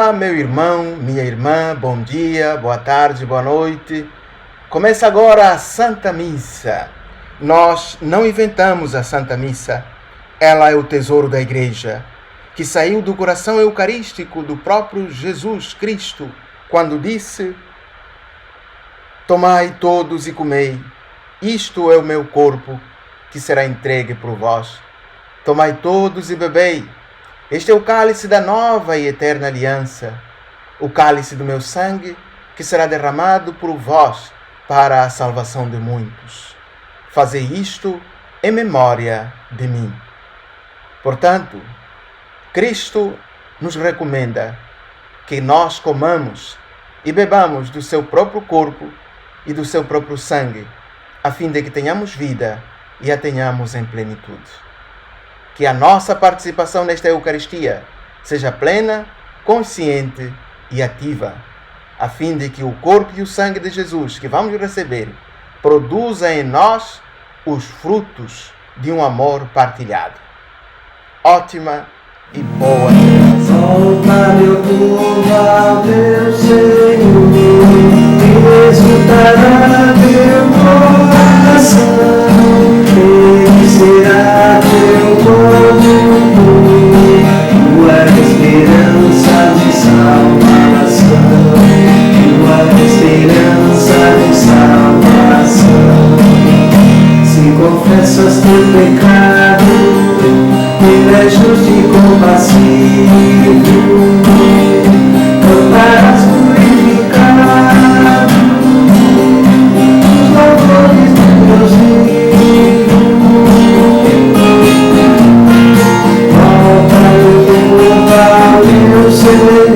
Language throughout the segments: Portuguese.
Olá, meu irmão, minha irmã, bom dia, boa tarde, boa noite. Começa agora a Santa Missa. Nós não inventamos a Santa Missa. Ela é o tesouro da Igreja, que saiu do coração eucarístico do próprio Jesus Cristo, quando disse: Tomai todos e comei, isto é o meu corpo, que será entregue por vós. Tomai todos e bebei. Este é o cálice da nova e eterna aliança, o cálice do meu sangue, que será derramado por vós para a salvação de muitos. Fazei isto em memória de mim. Portanto, Cristo nos recomenda que nós comamos e bebamos do seu próprio corpo e do seu próprio sangue, a fim de que tenhamos vida e a tenhamos em plenitude. Que a nossa participação nesta Eucaristia seja plena, consciente e ativa, a fim de que o corpo e o sangue de Jesus que vamos receber produza em nós os frutos de um amor partilhado. Ótima e boa celebração. Volta, meu povo, ao teu Senhor, e exultará teu coração. Ele será teu povo, tua esperança de salvação, tua esperança de salvação. Se confessas teu pecado, Ele é justo e compassivo, cantarás purificado os louvores do Deus vivo. Volta, meu povo, ao teu Senhor,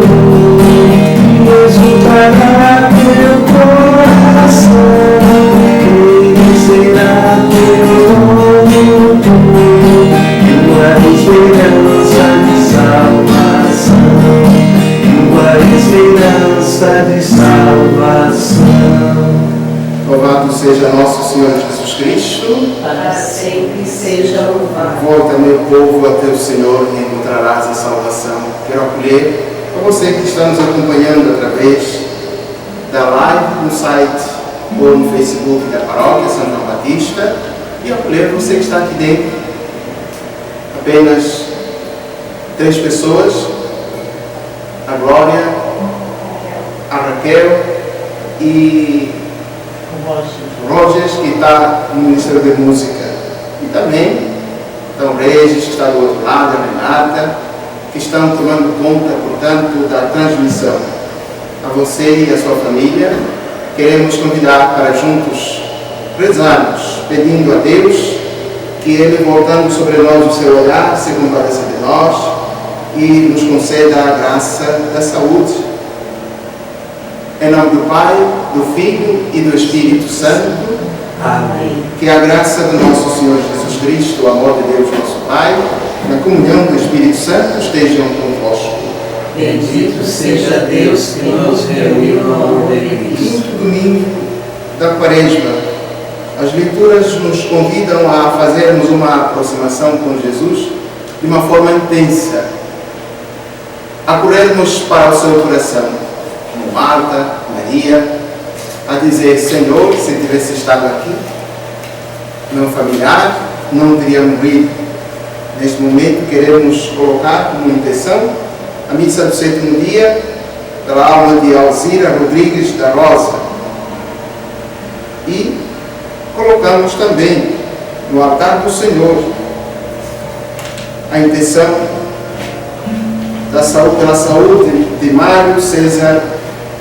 e exultará teu coração. Ele será teu nome, tua esperança de salvação, tua esperança de salvação. Louvado seja nosso Senhor Jesus Cristo. Para sempre seja louvado. Volta, meu povo, a teu Senhor e encontrarás a salvação. Quero acolher a você que está nos acompanhando através da live no site ou no Facebook da Paróquia São João Batista, e acolher você que está aqui dentro. Apenas 3 pessoas: a Glória, a Raquel e o Rogers, que está no Ministério de Música. E também então, o Regis, que está do outro lado, a Renata, que estão tomando conta, portanto, da transmissão. A você e a sua família, queremos convidar para juntos rezarmos, pedindo a Deus que Ele, voltando sobre nós o seu olhar, se compadeça de nós e nos conceda a graça da saúde. Em nome do Pai, do Filho e do Espírito Santo. Amém. Que a graça do nosso Senhor Jesus Cristo, o amor de Deus nosso Pai, na comunhão do Espírito Santo estejam convosco. Bendito seja Deus que nos reuniu no amor de Cristo. Quinto domingo da Quaresma, as leituras nos convidam a fazermos uma aproximação com Jesus de uma forma intensa, a corrermos para o seu coração, como Marta, Maria, a dizer: Senhor, se tivesse estado aqui, meu familiar não teria morrido. Neste momento queremos colocar como intenção a missa do 7º dia pela alma de Alzira Rodrigues da Rosa, e colocamos também no altar do Senhor a intenção pela saúde de Mário César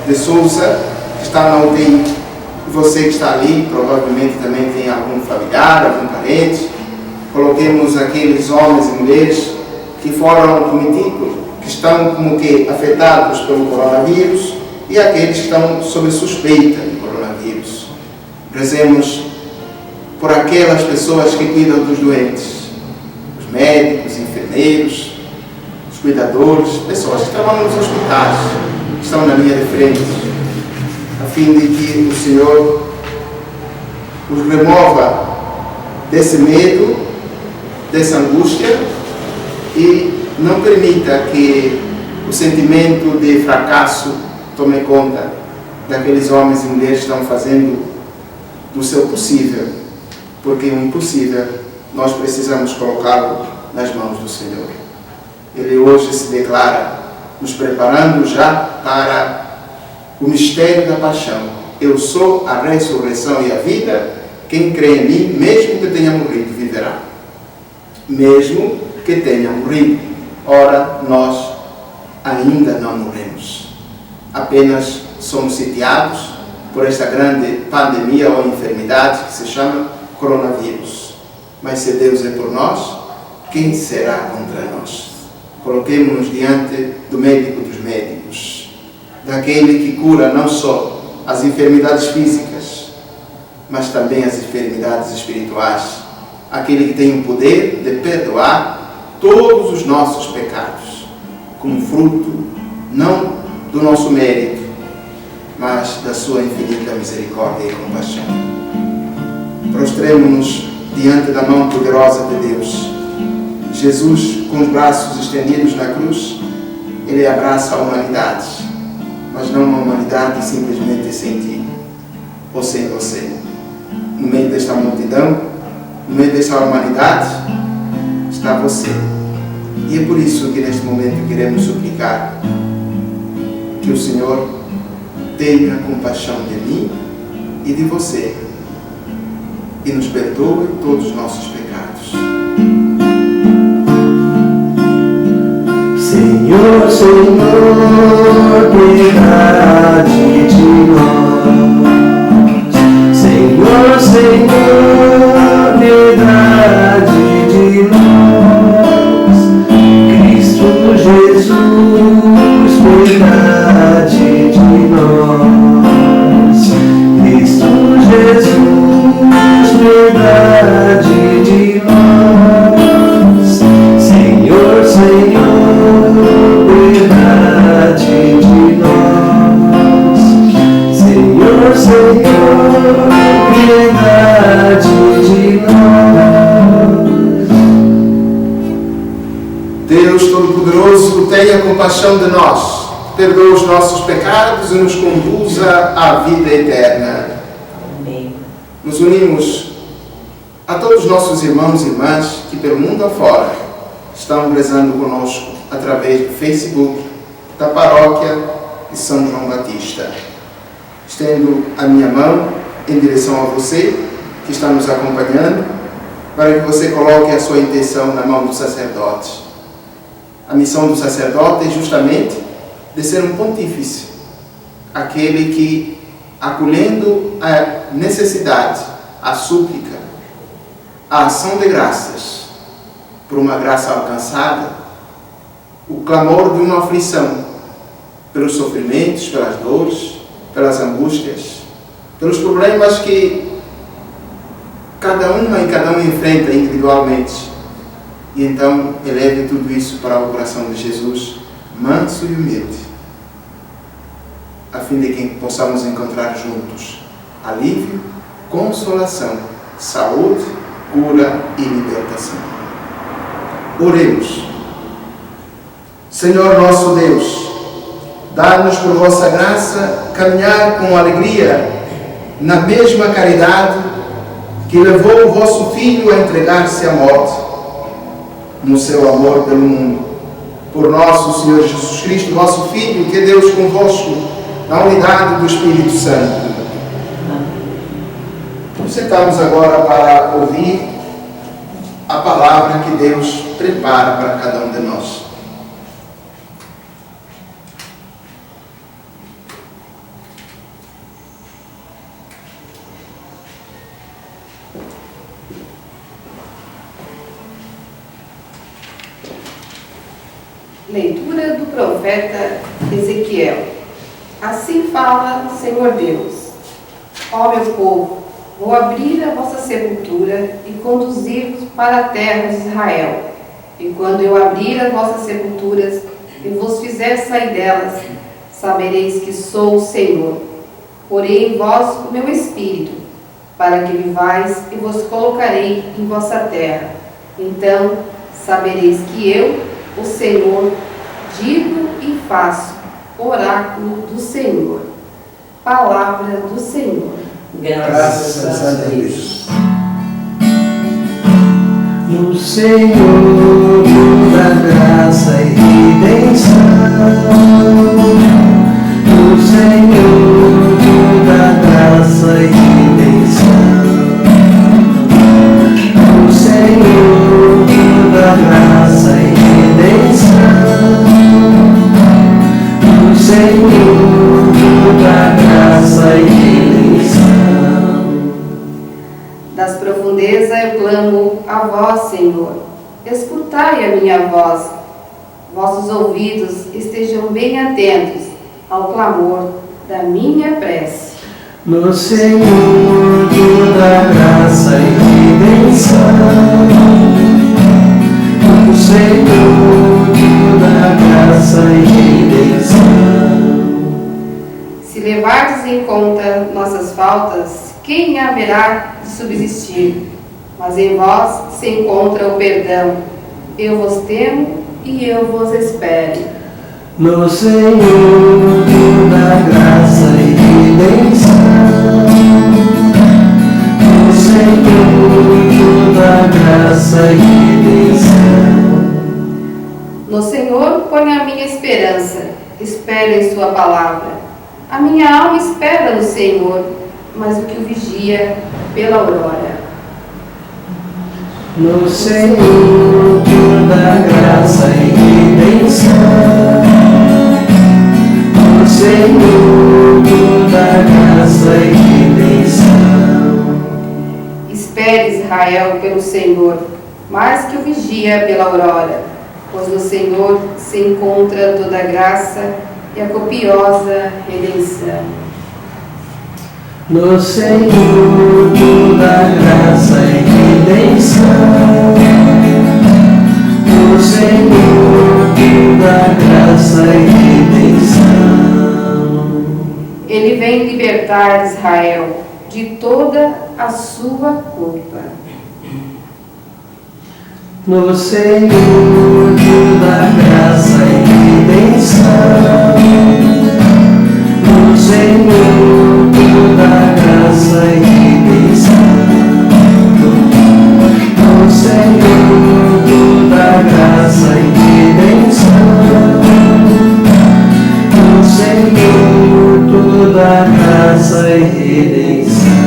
de Souza, que está na UTI. E você que está ali, provavelmente também tem algum familiar, algum parente. Coloquemos aqueles homens e mulheres que foram cometidos, que estão como que afetados pelo coronavírus, e aqueles que estão sob suspeita do coronavírus. Rezemos por aquelas pessoas que cuidam dos doentes, os médicos, enfermeiros, os cuidadores, pessoas que trabalham nos hospitais, que estão na linha de frente, a fim de que o Senhor os remova desse medo, dessa angústia, e não permita que o sentimento de fracasso tome conta daqueles homens e mulheres que estão fazendo do seu possível, porque o impossível nós precisamos colocá-lo nas mãos do Senhor. Ele hoje se declara nos preparando já para o mistério da paixão. Eu sou a ressurreição e a vida. Quem crê em mim, mesmo que tenha morrido, viverá. Mesmo que tenha morrido. Ora, nós ainda não morremos. Apenas somos sitiados por esta grande pandemia ou enfermidade que se chama coronavírus. Mas se Deus é por nós, quem será contra nós? Coloquemo-nos diante do médico dos médicos, daquele que cura não só as enfermidades físicas, mas também as enfermidades espirituais, aquele que tem o poder de perdoar todos os nossos pecados, como fruto não do nosso mérito, mas da sua infinita misericórdia e compaixão. Prostremo-nos diante da mão poderosa de Deus. Jesus, com os braços estendidos na cruz, Ele abraça a humanidade, mas não uma humanidade simplesmente sem ti ou sem você. No meio desta multidão, no meio desta humanidade, está você. E é por isso que neste momento queremos suplicar que o Senhor tenha compaixão de mim e de você e nos perdoe todos os nossos pecados. Senhor, Senhor, piedade de nós. Senhor, Senhor, piedade de nós. Cristo Jesus, piedade de nós. Cristo Jesus, piedade de nós. Senhor, Senhor, piedade de nós. Senhor, Senhor, piedade de nós. Deus Todo-Poderoso, tenha compaixão de nós, perdoa os nossos pecados e nos conduza à vida eterna. Amém. Nos unimos a todos os nossos irmãos e irmãs que pelo mundo afora estão rezando conosco através do Facebook da Paróquia de São João Batista. Estendo a minha mão em direção a você que está nos acompanhando, para que você coloque a sua intenção na mão do sacerdote. A missão do sacerdote é justamente de ser um pontífice, aquele que, acolhendo a necessidade, a súplica, a ação de graças, por uma graça alcançada, o clamor de uma aflição, pelos sofrimentos, pelas dores, pelas angústias, pelos problemas que cada uma e cada um enfrenta individualmente. E então eleve tudo isso para o coração de Jesus, manso e humilde, a fim de que possamos encontrar juntos alívio, consolação, saúde, cura e libertação. Oremos. Senhor nosso Deus, dá-nos por vossa graça caminhar com alegria na mesma caridade que levou o vosso Filho a entregar-se à morte, no seu amor pelo mundo. Por nosso Senhor Jesus Cristo, vosso Filho, que é Deus convosco, na unidade do Espírito Santo. Nos sentamos agora para ouvir a palavra que Deus prepara para cada um de nós. Leitura do profeta Ezequiel. Assim fala o Senhor Deus: Ó meu povo, vou abrir a vossa sepultura e conduzir-vos para a terra de Israel. E quando eu abrir as vossas sepulturas e vos fizer sair delas, sabereis que sou o Senhor. Porei em vós o meu espírito, para que vivais, e vos colocarei em vossa terra. Então sabereis que eu, o Senhor, digo e faço, oráculo do Senhor. Palavra do Senhor. Graças a Deus. No Senhor toda graça e redenção. No Senhor toda graça e redenção. No Senhor toda graça e redenção. No Senhor toda graça e redenção. Das profundezas eu clamo a vós, Senhor. Escutai a minha voz. Vossos ouvidos estejam bem atentos ao clamor da minha prece. No Senhor toda graça e redenção. No Senhor toda graça e redenção. Se levardes em conta nossas faltas, quem haverá de subsistir? Mas em vós se encontra o perdão. Eu vos temo e eu vos espero. No Senhor toda graça e redenção. No Senhor toda graça e redenção. No Senhor ponho a minha esperança, espero em sua palavra. A minha alma espera no Senhor, mas o que o vigia pela aurora. No Senhor toda graça e redenção. No Senhor toda graça e redenção. Espere, Israel, pelo Senhor, mais que o vigia pela aurora, pois no Senhor se encontra toda a graça e a copiosa redenção. No Senhor toda graça e redenção. No Senhor toda graça e redenção. Ele vem libertar Israel de toda a sua culpa. No Senhor toda graça e redenção. No Senhor toda graça e redenção. No Senhor toda graça e redenção. No Senhor toda graça e redenção.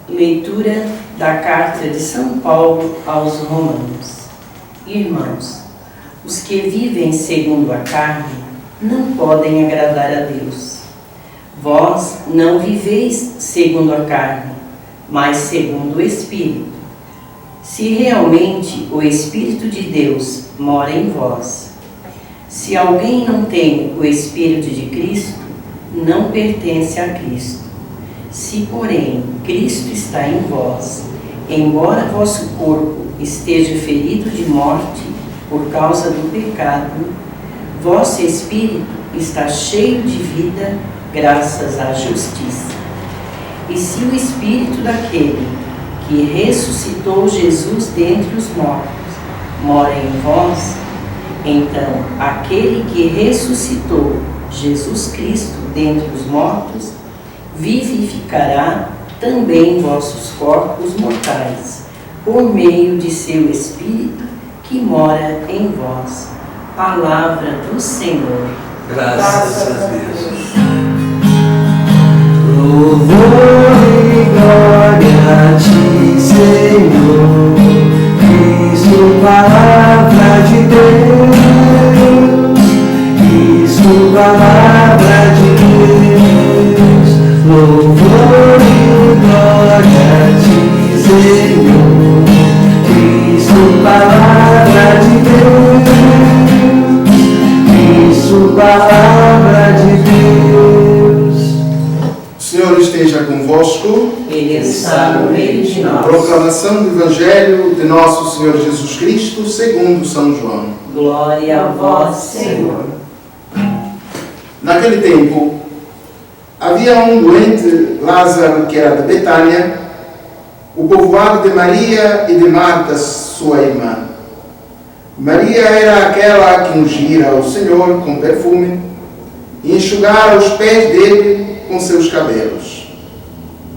Leitura da Carta de São Paulo aos Romanos. Irmãos, os que vivem segundo a carne não podem agradar a Deus. Vós não viveis segundo a carne, mas segundo o Espírito. Se realmente o Espírito de Deus mora em vós. Se alguém não tem o Espírito de Cristo, não pertence a Cristo. Se, porém, Cristo está em vós, embora vosso corpo esteja ferido de morte por causa do pecado, vosso espírito está cheio de vida graças à justiça. E se o Espírito daquele que ressuscitou Jesus dentre os mortos mora em vós, então aquele que ressuscitou Jesus Cristo dentre os mortos vivificará também vossos corpos mortais, por meio de seu Espírito que mora em vós. Palavra do Senhor. Graças a Deus. Louvor e glória a ti, Senhor, Cristo, palavra de Deus, Cristo, palavra de Deus. Louvor e glória a ti, Senhor, Cristo, palavra de Deus, Cristo, palavra de Deus. O Senhor esteja convosco. Ele está no meio de nós. Proclamação do Evangelho de nosso Senhor Jesus Cristo segundo São João. Glória a vós, Senhor. Naquele tempo, havia um doente, Lázaro, que era de Betânia, o povoado de Maria e de Marta, sua irmã. Maria era aquela que ungira o Senhor com perfume e enxugara os pés dele com seus cabelos.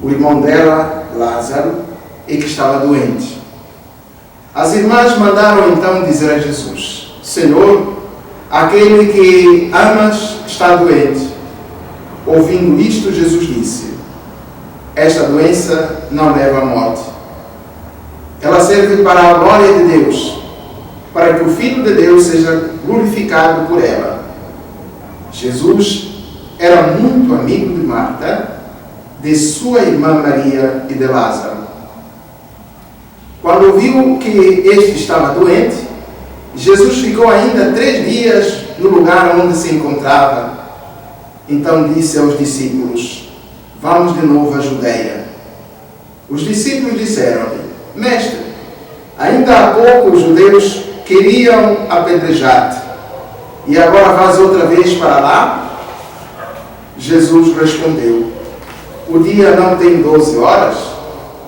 O irmão dela, Lázaro, é que estava doente. As irmãs mandaram então dizer a Jesus: Senhor, aquele que amas está doente. Ouvindo isto, Jesus disse: esta doença não leva à morte. Ela serve para a glória de Deus, para que o Filho de Deus seja glorificado por ela. Jesus era muito amigo de Marta, de sua irmã Maria e de Lázaro. Quando viu que este estava doente, Jesus ficou ainda 3 dias no lugar onde se encontrava. Então disse aos discípulos: vamos de novo à Judeia. Os discípulos disseram-lhe: Mestre, ainda há pouco os judeus queriam apedrejar-te, e agora vais outra vez para lá? Jesus respondeu: o dia não tem 12 horas?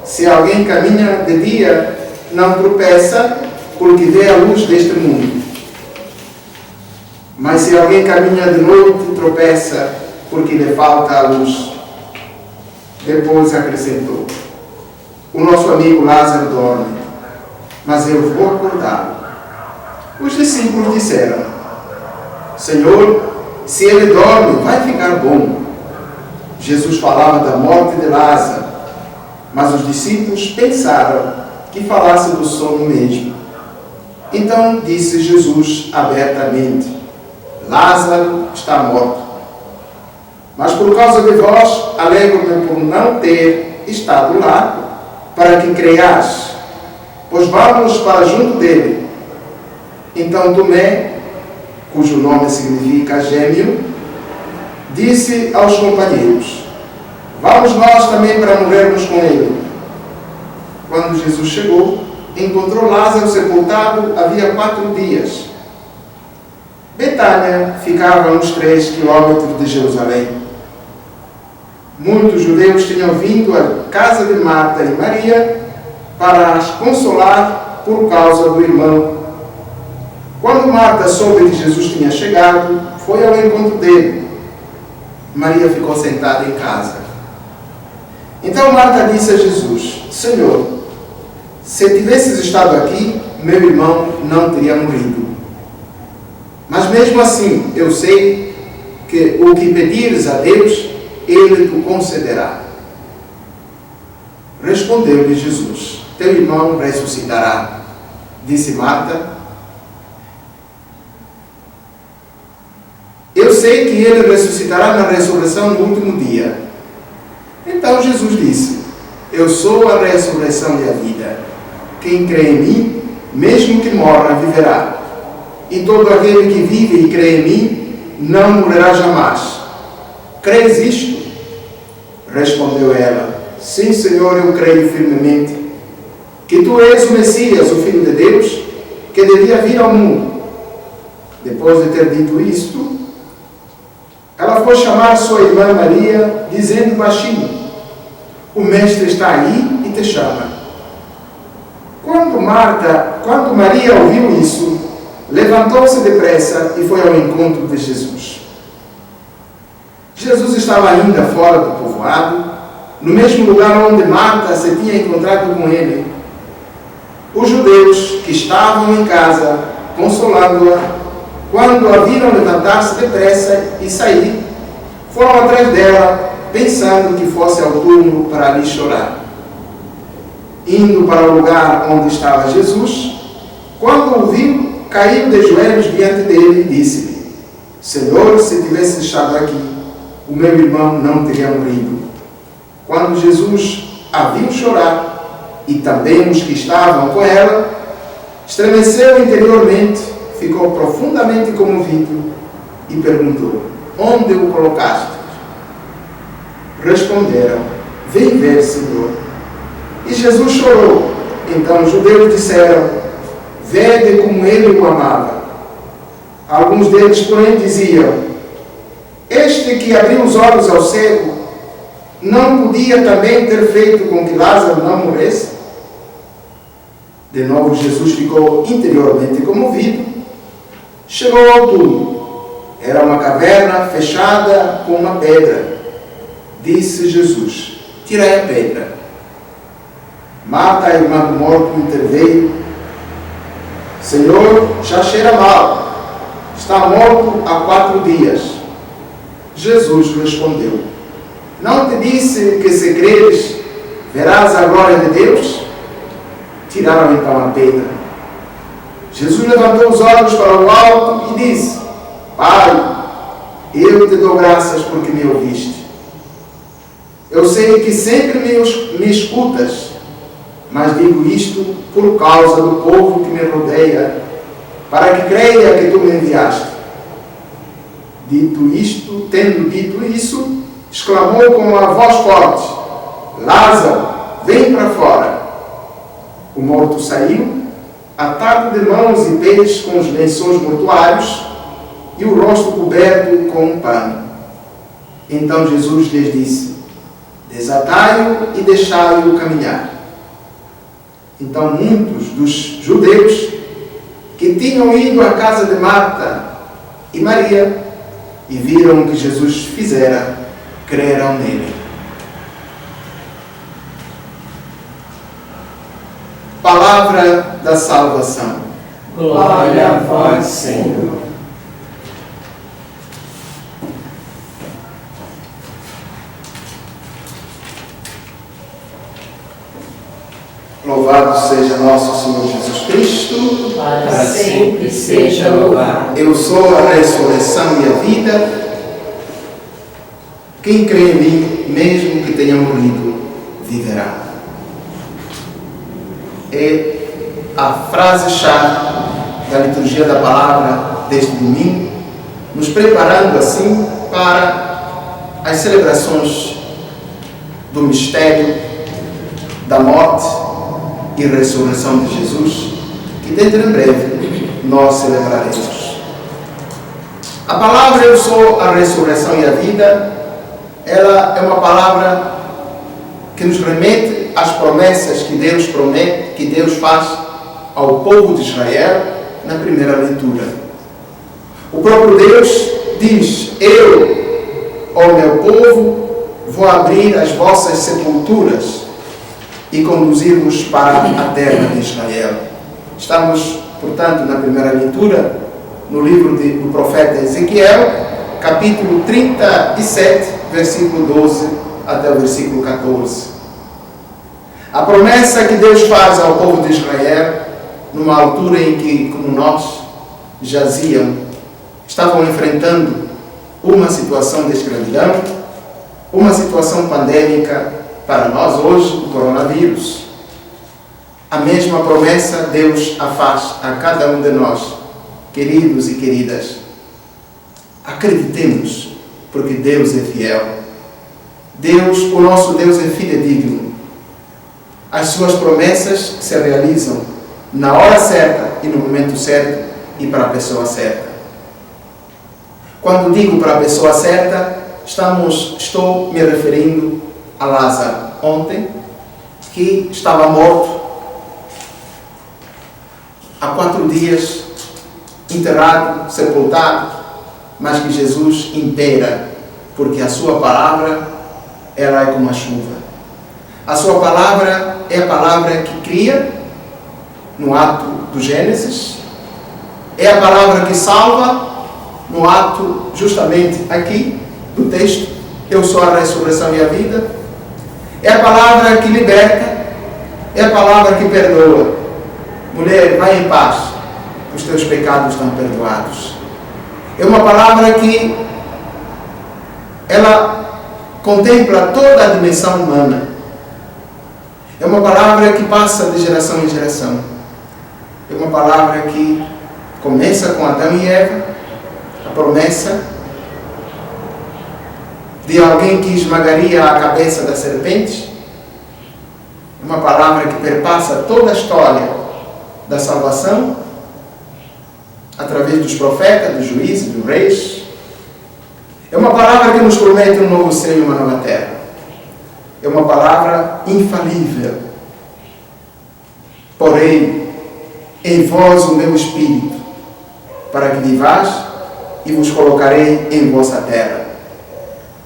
Se alguém caminha de dia, não tropeça, porque vê a luz deste mundo. Mas se alguém caminha de noite, tropeça, porque lhe falta a luz. Depois acrescentou: o nosso amigo Lázaro dorme, mas eu vou acordá-lo. Os discípulos disseram: Senhor, se ele dorme, vai ficar bom. Jesus falava da morte de Lázaro, mas os discípulos pensaram que falasse do sono mesmo. Então disse Jesus abertamente: Lázaro está morto. Mas por causa de vós, alegro-me por não ter estado lá, para que creias, pois vamos para junto dele. Então Tomé, cujo nome significa gêmeo, disse aos companheiros: vamos nós também para morrermos com ele. Quando Jesus chegou, encontrou Lázaro sepultado havia 4 dias. Betânia ficava a uns 3 quilômetros de Jerusalém. Muitos judeus tinham vindo à casa de Marta e Maria para as consolar por causa do irmão. Quando Marta soube que Jesus tinha chegado, foi ao encontro dele. Maria ficou sentada em casa. Então Marta disse a Jesus: Senhor, se tivesses estado aqui, meu irmão não teria morrido. Mas mesmo assim, eu sei que o que pedires a Deus, Ele te concederá. Respondeu-lhe Jesus: teu irmão ressuscitará. Disse Marta: eu sei que ele ressuscitará na ressurreição no último dia. Então Jesus disse: eu sou a ressurreição e a vida. Quem crê em mim, mesmo que morra, viverá. E todo aquele que vive e crê em mim, não morrerá jamais. Crês isto? Respondeu ela: sim, Senhor, eu creio firmemente que tu és o Messias, o Filho de Deus, que devia vir ao mundo. Depois de ter dito isto, ela foi chamar sua irmã Maria, dizendo baixinho: o Mestre está aí e te chama. Quando Maria ouviu isso, levantou-se depressa e foi ao encontro de Jesus. Jesus estava ainda fora do povoado, no mesmo lugar onde Marta se tinha encontrado com ele. Os judeus que estavam em casa, consolando-a, quando a viram levantar-se depressa e sair, foram atrás dela, pensando que fosse ao túmulo para ali chorar. Indo para o lugar onde estava Jesus, quando o viu, caiu de joelhos diante dele e disse-lhe: Senhor, se tivesse estado aqui, o meu irmão não teria morrido. Quando Jesus a viu chorar, e também os que estavam com ela, estremeceu interiormente, ficou profundamente comovido e perguntou: onde o colocaste? Responderam: vem ver, Senhor. E Jesus chorou. Então os judeus disseram: vede como ele o amava. Alguns deles, porém, diziam: este que abriu os olhos ao cego, não podia também ter feito com que Lázaro não morresse? De novo, Jesus ficou interiormente comovido. Chegou ao túmulo. Era uma caverna fechada com uma pedra. Disse Jesus: tirai a pedra. Marta, a irmã do morto, interveio: Senhor, já cheira mal. Está morto há 4 dias. Jesus respondeu: não te disse que se creres, verás a glória de Deus? Tiraram então a pedra. Jesus levantou os olhos para o alto e disse: Pai, eu te dou graças porque me ouviste. Eu sei que sempre me escutas, mas digo isto por causa do povo que me rodeia, para que creia que tu me enviaste. Tendo dito isso, exclamou com uma voz forte: Lázaro, vem para fora. O morto saiu, atado de mãos e pés com os lençóis mortuários e o rosto coberto com um pano. Então Jesus lhes disse: desatai-o e deixai-o caminhar. Então muitos dos judeus que tinham ido à casa de Marta e Maria e viram o que Jesus fizera, creram nele. Palavra da salvação. Glória a vós, Senhor. Louvado seja nosso Senhor Jesus Cristo. Para sempre seja louvado. Eu sou a ressurreição e a vida. Quem crê em mim, mesmo que tenha morrido, viverá. É a frase-chave da liturgia da palavra deste domingo, nos preparando assim para as celebrações do mistério da morte e ressurreição de Jesus, que dentro em breve nós celebraremos. A palavra eu sou a ressurreição e a vida, ela é uma palavra que nos remete às promessas que Deus promete, que Deus faz ao povo de Israel na primeira leitura. O próprio Deus diz: eu, ó meu povo, vou abrir as vossas sepulturas e conduzir-vos para a terra de Israel. Estamos, portanto, na primeira leitura, no livro do profeta Ezequiel, capítulo 37, versículo 12 até o versículo 14. A promessa que Deus faz ao povo de Israel, numa altura em que, como nós, estavam enfrentando uma situação de escravidão, uma situação pandêmica para nós hoje, o coronavírus. A mesma promessa Deus a faz a cada um de nós, queridos e queridas. Acreditemos, porque Deus é fiel. Deus, o nosso Deus, é fidedigno. As suas promessas se realizam na hora certa e no momento certo e para a pessoa certa. Quando digo para a pessoa certa, estou me referindo a Lázaro ontem, que estava morto há 4 dias, enterrado, sepultado, mas que Jesus impera, porque a sua palavra, ela é como a chuva. A sua palavra é a palavra que cria, no ato do Gênesis, é a palavra que salva, no ato, justamente aqui, do texto, eu sou a ressurreição e a vida, é a palavra que liberta, é a palavra que perdoa. Mulher, vai em paz, os teus pecados estão perdoados. É uma palavra que ela contempla toda a dimensão humana. É uma palavra que passa de geração em geração. É uma palavra que começa com Adão e Eva, a promessa de alguém que esmagaria a cabeça da serpente. É uma palavra que perpassa toda a história da salvação, através dos profetas, dos juízes, dos reis. É uma palavra que nos promete um novo céu e uma nova terra. é uma palavra infalível. Porém, em vós o meu Espírito, para que vivais e vos colocarei em vossa terra.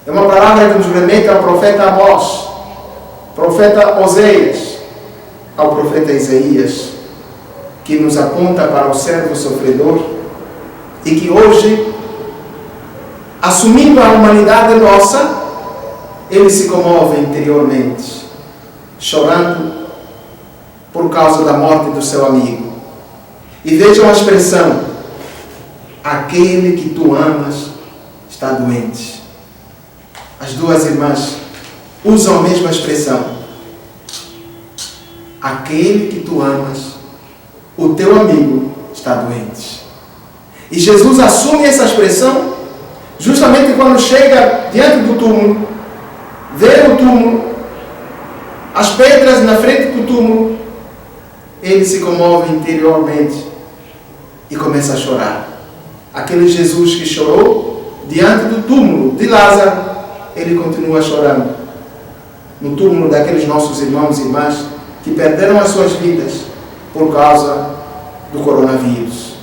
É uma palavra que nos remete ao profeta Amós, profeta Oséias, ao profeta Isaías, que nos aponta para o servo sofredor e que hoje, assumindo a humanidade nossa, ele se comove interiormente, chorando por causa da morte do seu amigo. E vejam a expressão: aquele que tu amas está doente. As duas irmãs usam a mesma expressão. Aquele que tu amas, o teu amigo está doente. E Jesus assume essa expressão justamente quando chega diante do túmulo, vê o túmulo, as pedras na frente do túmulo, ele se comove interiormente e começa a chorar. Aquele Jesus que chorou diante do túmulo de Lázaro, ele continua chorando no túmulo daqueles nossos irmãos e irmãs que perderam as suas vidas por causa do coronavírus.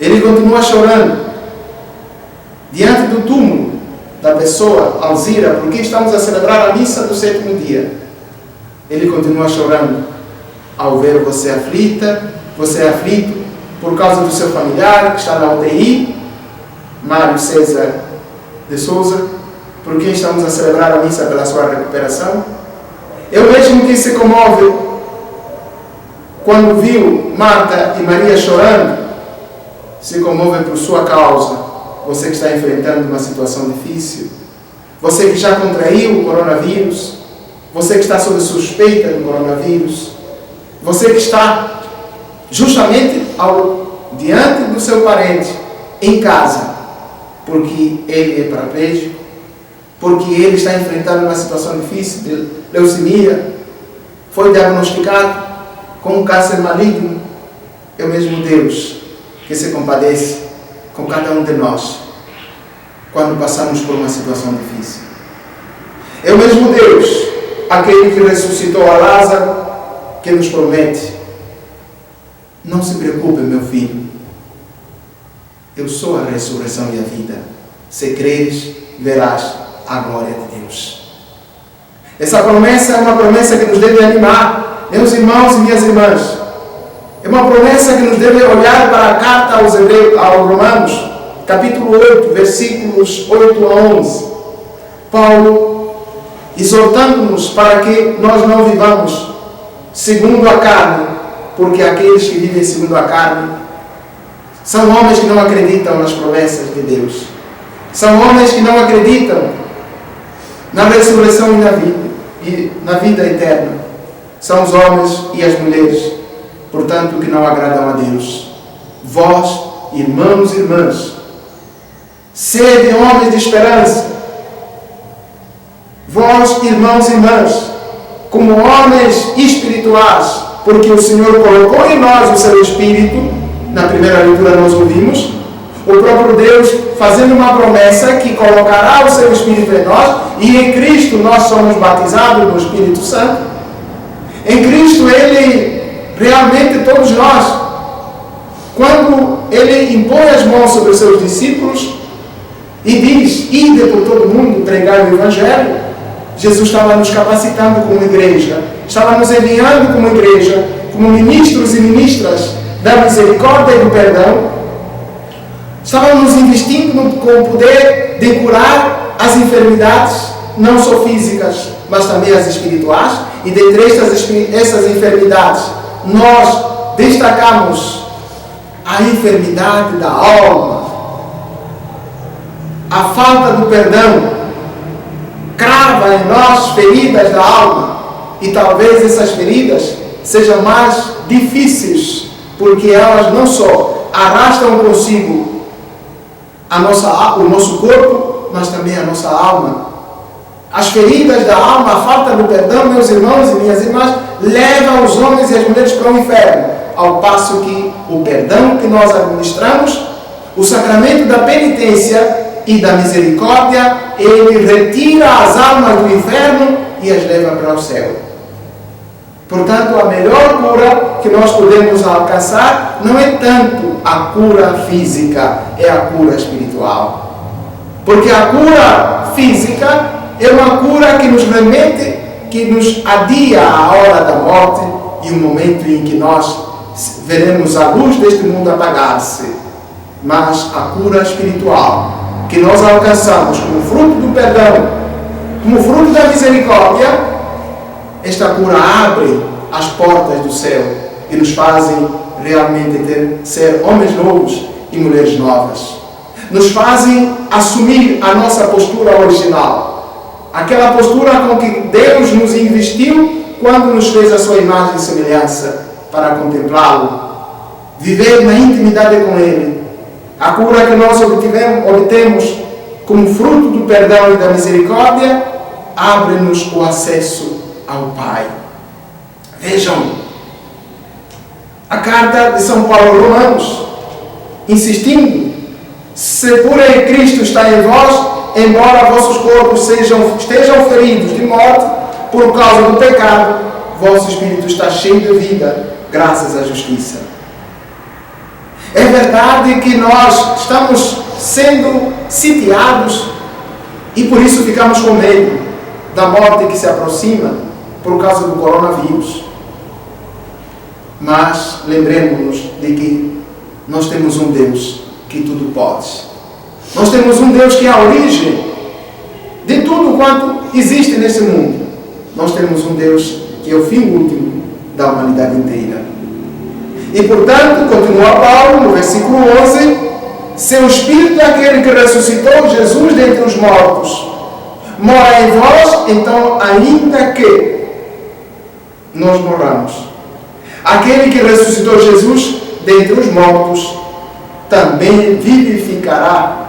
Ele continua chorando diante do túmulo da pessoa Alzira, porque estamos a celebrar a missa do 7º dia. Ele continua chorando ao ver você aflito por causa do seu familiar que está na UTI, Mário César de Souza, por quem estamos a celebrar a missa pela sua recuperação. Eu mesmo que se comove quando viu Marta e Maria chorando, se comove por sua causa. Você que está enfrentando uma situação difícil, você que já contraiu o coronavírus, você que está sob suspeita do coronavírus, você que está justamente diante do seu parente, em casa, porque ele é paraplégico, porque ele está enfrentando uma situação difícil de leucemia, foi diagnosticado com um câncer maligno. É o mesmo Deus que se compadece com cada um de nós quando passamos por uma situação difícil. É o mesmo Deus, aquele que ressuscitou a Lázaro, que nos promete: não se preocupe, meu filho, eu sou a ressurreição e a vida. Se creres, verás a glória de Deus. Essa promessa é uma promessa que nos deve animar, meus irmãos e minhas irmãs. É uma promessa que nos deve olhar para a carta aos Romanos, capítulo 8, versículos 8 a 11. Paulo exortando-nos para que nós não vivamos segundo a carne, porque aqueles que vivem segundo a carne são homens que não acreditam nas promessas de Deus. São homens que não acreditam na ressurreição e na vida eterna. São os homens e as mulheres, portanto, que não agradam a Deus. Vós, irmãos e irmãs, sede homens de esperança. Vós, irmãos e irmãs, como homens espirituais, porque o Senhor colocou em nós o seu Espírito. Na primeira leitura nós ouvimos o próprio Deus fazendo uma promessa que colocará o seu Espírito em nós, e em Cristo nós somos batizados no Espírito Santo. Em Cristo Ele, realmente todos nós, quando Ele impõe as mãos sobre os seus discípulos e diz: ide por todo mundo pregar o Evangelho, Jesus estava nos capacitando como igreja, estava nos enviando como igreja, como ministros e ministras da misericórdia e do perdão. Estava nos investindo com o poder de curar as enfermidades, não só físicas, mas também as espirituais. E dentre essas enfermidades, nós destacamos a enfermidade da alma. A falta do perdão crava em nós feridas da alma. E talvez essas feridas sejam mais difíceis, porque elas não só arrastam consigo o nosso corpo, mas também a nossa alma. As feridas da alma, a falta do perdão, meus irmãos e minhas irmãs, levam os homens e as mulheres para o inferno, ao passo que o perdão que nós administramos, o sacramento da penitência e da misericórdia, ele retira as almas do inferno perdão e as leva para o céu. Portanto, a melhor cura que nós podemos alcançar não é tanto a cura física, é a cura espiritual. Porque a cura física é uma cura que nos remete, que nos adia a hora da morte e o momento em que nós veremos a luz deste mundo apagar-se. Mas a cura espiritual, que nós alcançamos como fruto do perdão, como fruto da misericórdia, esta cura abre as portas do céu e nos fazem realmente ser homens novos e mulheres novas. Nos fazem assumir a nossa postura original, aquela postura com que Deus nos investiu quando nos fez a sua imagem e semelhança para contemplá-lo, viver na intimidade com Ele. A cura que nós obtemos como fruto do perdão e da misericórdia abre-nos o acesso ao Pai. Vejam, a carta de São Paulo aos Romanos, insistindo, se por em Cristo está em vós, embora vossos corpos estejam feridos de morte por causa do pecado, vosso espírito está cheio de vida, graças à justiça. É verdade que nós estamos sendo sitiados e por isso ficamos com medo da morte que se aproxima por causa do coronavírus. Mas lembremos-nos de que nós temos um Deus que tudo pode. Nós temos um Deus que é a origem de tudo quanto existe nesse mundo. Nós temos um Deus que é o fim último da humanidade inteira. E portanto, continua Paulo no versículo 11, se o Espírito daquele que ressuscitou Jesus dentre os mortos mora em vós, então ainda que nós morramos, aquele que ressuscitou Jesus dentre os mortos também vivificará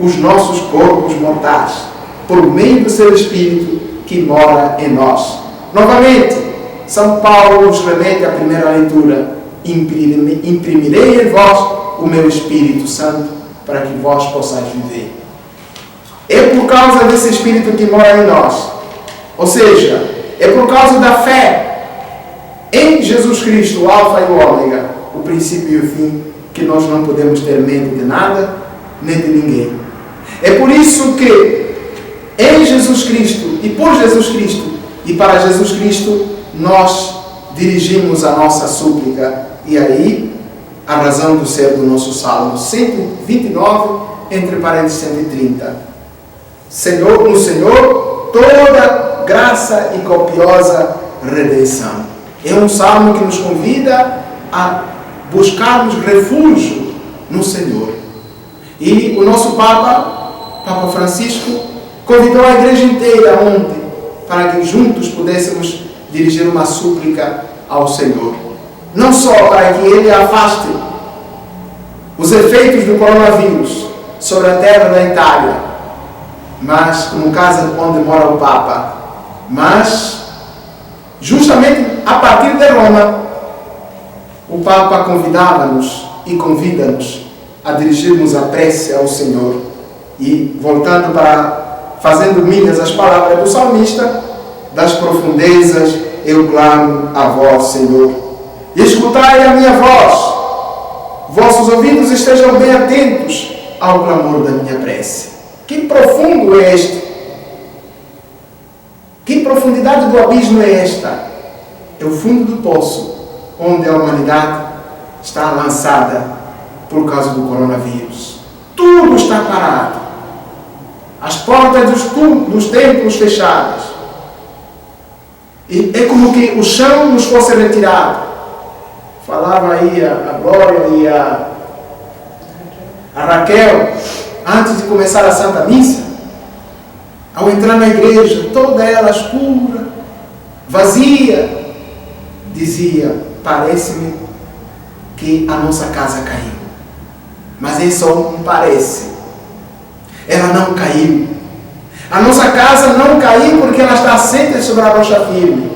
os nossos corpos mortais por meio do seu Espírito que mora em nós. Novamente, São Paulo nos remete à primeira leitura: imprimirei em vós o meu Espírito Santo para que vós possais viver. É por causa desse Espírito que mora em nós, ou seja, é por causa da fé em Jesus Cristo, o Alfa e o Ômega, o princípio e o fim, que nós não podemos ter medo de nada, nem de ninguém. É por isso que em Jesus Cristo e por Jesus Cristo e para Jesus Cristo nós dirigimos a nossa súplica. E aí, a razão do ser do nosso Salmo 129, entre parênteses 130. Senhor, no Senhor, toda graça e copiosa redenção. É um salmo que nos convida a buscarmos refúgio no Senhor. E o nosso Papa Francisco, convidou a igreja inteira ontem para que juntos pudéssemos dirigir uma súplica ao Senhor. Não só para que Ele afaste os efeitos do coronavírus sobre a terra da Itália, mas no caso onde mora o Papa, mas justamente a partir de Roma, o Papa convidava-nos e convida-nos a dirigirmos a prece ao Senhor. E voltando para, fazendo minhas as palavras do salmista, das profundezas eu clamo a vós, Senhor. Escutai a minha voz, vossos ouvidos estejam bem atentos ao clamor da minha prece. Que profundo é este? Que profundidade do abismo é esta? É o fundo do poço, onde a humanidade está lançada por causa do coronavírus. Tudo está parado. As portas dos templos fechadas. E é como que o chão nos fosse retirado. Falava aí a Glória e a Raquel, antes de começar a Santa Missa, ao entrar na igreja, toda ela escura, vazia, dizia, parece-me que a nossa casa caiu. Mas é só um parece. Ela não caiu. A nossa casa não caiu porque ela está assente sobre a rocha firme.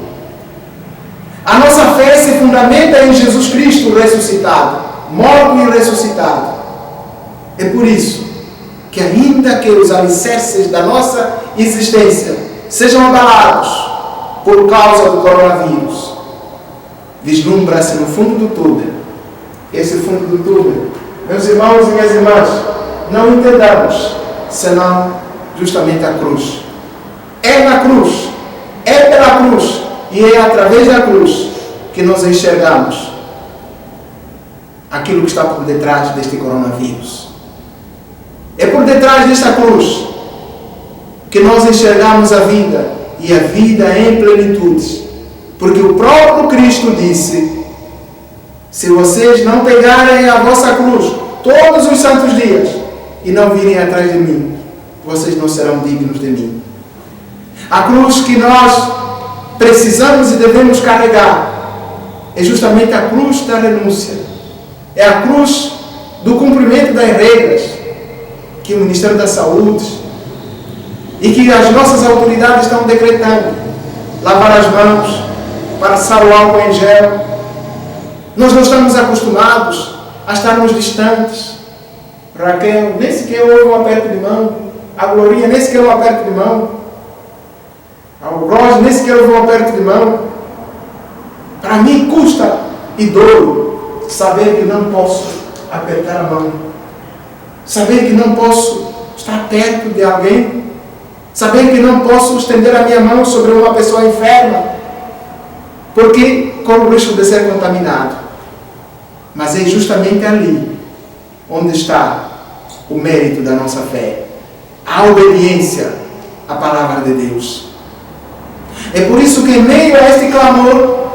A nossa fé se fundamenta em Jesus Cristo ressuscitado, morto e ressuscitado. É por isso que ainda que os alicerces da nossa existência sejam abalados por causa do coronavírus, vislumbra-se no fundo do túnel. Esse fundo do túnel, meus irmãos e minhas irmãs, não entendamos senão justamente a cruz. É na cruz, é pela cruz e é através da cruz que nós enxergamos aquilo que está por detrás deste coronavírus. É por detrás desta cruz que nós enxergamos a vida, e a vida em plenitude. Porque o próprio Cristo disse: se vocês não pegarem a vossa cruz todos os santos dias e não virem atrás de mim, vocês não serão dignos de mim. A cruz que nós precisamos e devemos carregar é justamente a cruz da renúncia. É a cruz do cumprimento das regras que o Ministério da Saúde e que as nossas autoridades estão decretando. Lavar as mãos, passar o álcool em gel. Nós não estamos acostumados a estarmos distantes. Raquel nem sequer houve um aperto de mão. A Glorinha nem sequer um aperto de mão. A Rosa nem sequer houve um aperto de mão. Para mim custa e dor saber que não posso apertar a mão. Saber que não posso estar perto de alguém. Saber que não posso estender a minha mão sobre uma pessoa enferma, porque corro o risco de ser contaminado. Mas é justamente ali onde está o mérito da nossa fé, a obediência à palavra de Deus. É por isso que em meio a este clamor,